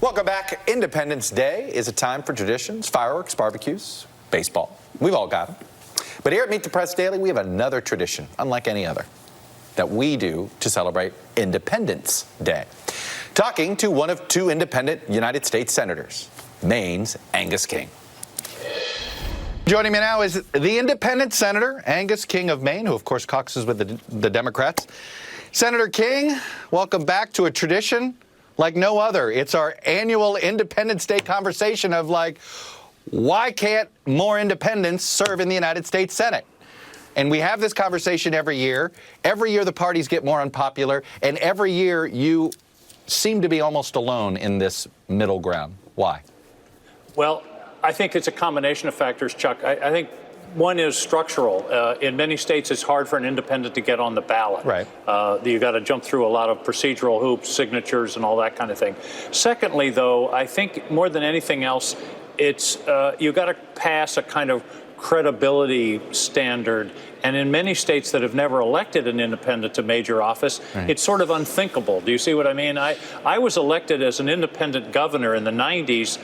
Welcome back. Independence Day is a time for traditions, fireworks, barbecues, baseball. We've all got them. But here at Meet the Press Daily, we have another tradition, unlike any other, that we do to celebrate Independence Day. Talking to one of two independent United States senators, Maine's Angus King. Joining me now is the independent senator, Angus King of Maine, who of course caucuses with the Democrats. Senator King, welcome back to a tradition like no other. It's our annual Independence Day conversation of like, why can't more independents serve in the United States Senate? And we have this conversation every year. Every year the parties get more unpopular, and every year you seem to be almost alone in this middle ground. Why? Well, I think it's a combination of factors, Chuck. I think one is structural. In many states, it's hard for an independent to get on the ballot. Right. You've got to jump through a lot of procedural hoops, signatures, and all that kind of thing. Secondly, though, I think more than anything else, it's you've got to pass a kind of credibility standard. And in many states that have never elected an independent to major office, right, it's sort of unthinkable. Do you see what I mean? I was elected as an independent governor in the 90s,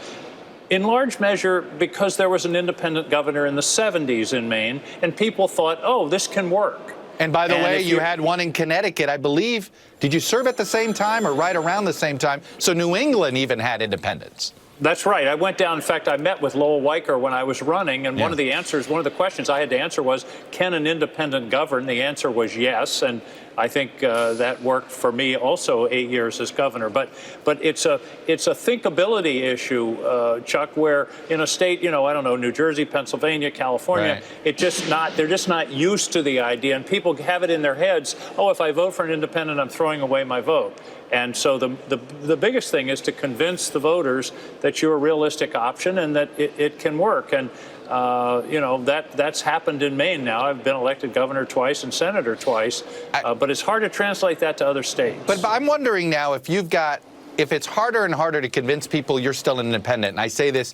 in large measure because there was an independent governor in the 70s in Maine, and people thought, oh, this can work. And by the way, you had one in Connecticut, I believe. Did you serve at the same time or right around the same time? So New England even had independents. That's right. I went down. In fact, I met with Lowell Weicker when I was running, and one of the questions I had to answer was, can an independent govern? The answer was yes, and I think that worked for me also 8 years as governor. But it's a thinkability issue, Chuck, where in a state, I don't know, New Jersey, Pennsylvania, California, right, they're just not used to the idea, and people have it in their heads, oh, if I vote for an independent, I'm throwing away my vote. And so the biggest thing is to convince the voters that you're a realistic option and that it can work. And that's happened in Maine now. I've been elected governor twice and senator twice, but it's hard to translate that to other states. But I'm wondering now if it's harder and harder to convince people you're still an independent. And I say this,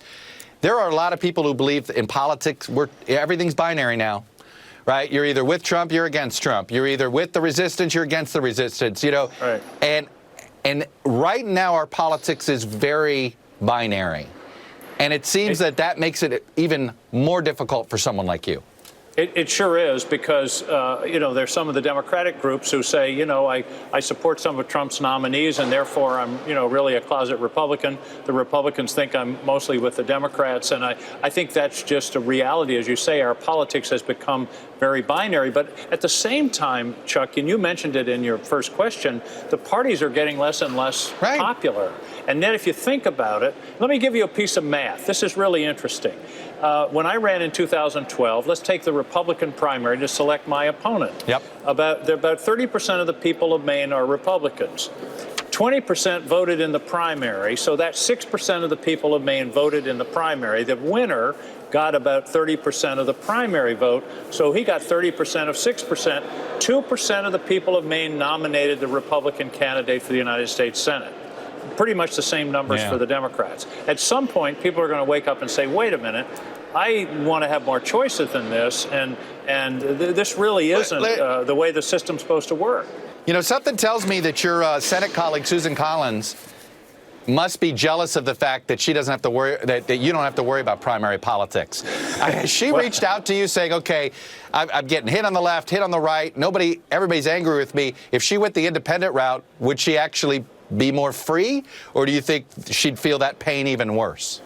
there are a lot of people who believe in politics, everything's binary now. Right? You're either with Trump, you're against Trump. You're either with the resistance, you're against the resistance, Right. And right now our politics is very binary. And it seems that makes it even more difficult for someone like you. It sure is, because, there's some of the Democratic groups who say, I support some of Trump's nominees and therefore I'm, really a closet Republican. The Republicans think I'm mostly with the Democrats. And I think that's just a reality. As you say, our politics has become very binary. But at the same time, Chuck, and you mentioned it in your first question, the parties are getting less and less popular. And then if you think about it, let me give you a piece of math. This is really interesting. When I ran in 2012, let's take the Republican primary to select my opponent. Yep. About 30% of the people of Maine are Republicans. 20% voted in the primary, so that's 6% of the people of Maine voted in the primary. The winner got about 30% of the primary vote, so he got 30% of 6%. 2% of the people of Maine nominated the Republican candidate for the United States Senate. Pretty much the same numbers for the Democrats. At some point, people are going to wake up and say, wait a minute, I want to have more choices than this, and this really isn't the way the system's supposed to work. Something tells me that your Senate colleague, Susan Collins, must be jealous of the fact that she doesn't have to worry, that you don't have to worry about primary politics. She reached out to you saying, okay, I'm getting hit on the left, hit on the right, everybody's angry with me. If she went the independent route, would she actually be more free, or do you think she'd feel that pain even worse?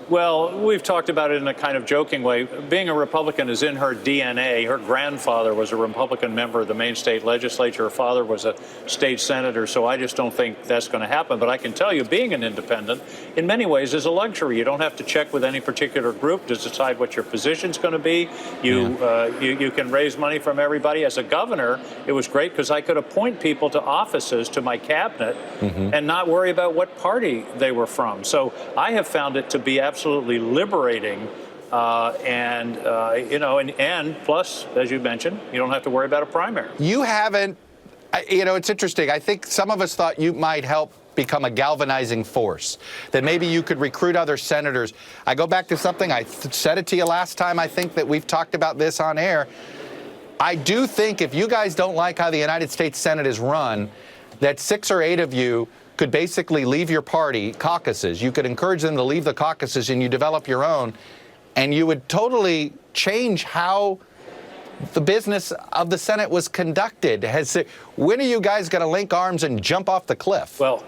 Well, we've talked about it in a kind of joking way. Being a Republican is in her DNA. Her grandfather was a Republican member of the Maine state legislature. Her father was a state senator, so I just don't think that's going to happen. But I can tell you, being an independent, in many ways, is a luxury. You don't have to check with any particular group to decide what your position's going to be. You can raise money from everybody. As a governor, it was great because I could appoint people to offices, to my cabinet, and not worry about what party they were from. So I have found it to be absolutely liberating, and plus, as you mentioned, you don't have to worry about a primary. You haven't, it's interesting. I think some of us thought you might help become a galvanizing force, that maybe you could recruit other senators. I go back to something, I said it to you last time, I think that we've talked about this on air. I do think if you guys don't like how the United States Senate is run, that 6 or 8 of you could basically leave your party caucuses. You could encourage them to leave the caucuses and you develop your own, and you would totally change how the business of the Senate was conducted. When are you guys going to link arms and jump off the cliff? Well,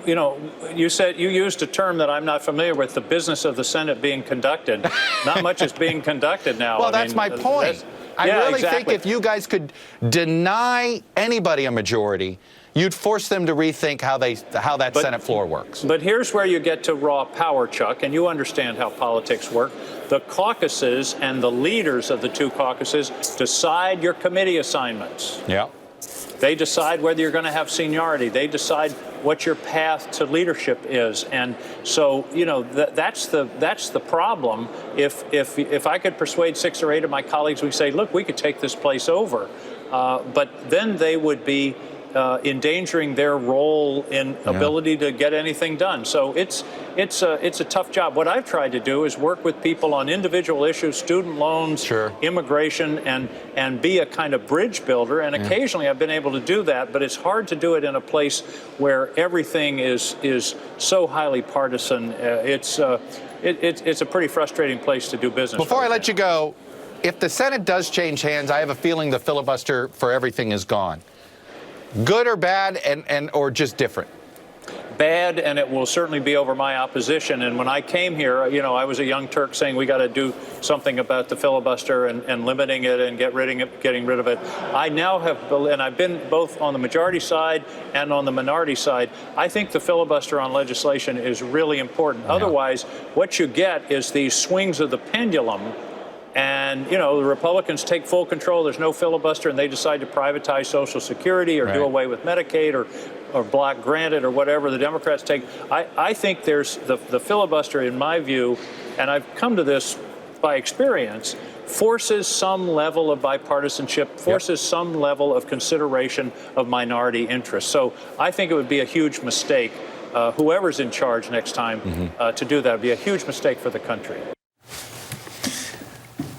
you know, you used a term that I'm not familiar with, the business of the Senate being conducted. Not much is being conducted now. Well, that's my point. I really think if you guys could deny anybody a majority, you'd force them to rethink how that Senate floor works. But here's where you get to raw power, Chuck, and you understand how politics work. The caucuses and the leaders of the two caucuses decide your committee assignments. Yeah. They decide whether you're going to have seniority. They decide what your path to leadership is. And so, you know, that's the problem. If I could persuade 6 or 8 of my colleagues, we say, look, we could take this place over. But then they would be endangering their role in ability to get anything done. So it's a tough job. What I've tried to do is work with people on individual issues, student loans, immigration, and be a kind of bridge builder. And occasionally I've been able to do that, but it's hard to do it in a place where everything is so highly partisan. It's a pretty frustrating place to do business. Before I let you go, if the Senate does change hands, I have a feeling the filibuster for everything is gone. Good or bad, or just different? Bad, and it will certainly be over my opposition. And when I came here, you know, I was a young Turk saying we got to do something about the filibuster and limiting it and getting rid of it. I now have, and I've been both on the majority side and on the minority side. I think the filibuster on legislation is really important. Otherwise, what you get is these swings of the pendulum. And, you know, the Republicans take full control. There's no filibuster, and they decide to privatize Social Security or do away with Medicaid or block granted or whatever the Democrats take. I think there's the filibuster, in my view, and I've come to this by experience, forces some level of bipartisanship, forces some level of consideration of minority interests. So I think it would be a huge mistake, whoever's in charge next time, to do that. It would be a huge mistake for the country.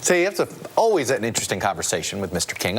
See, it's always an interesting conversation with Mr. King.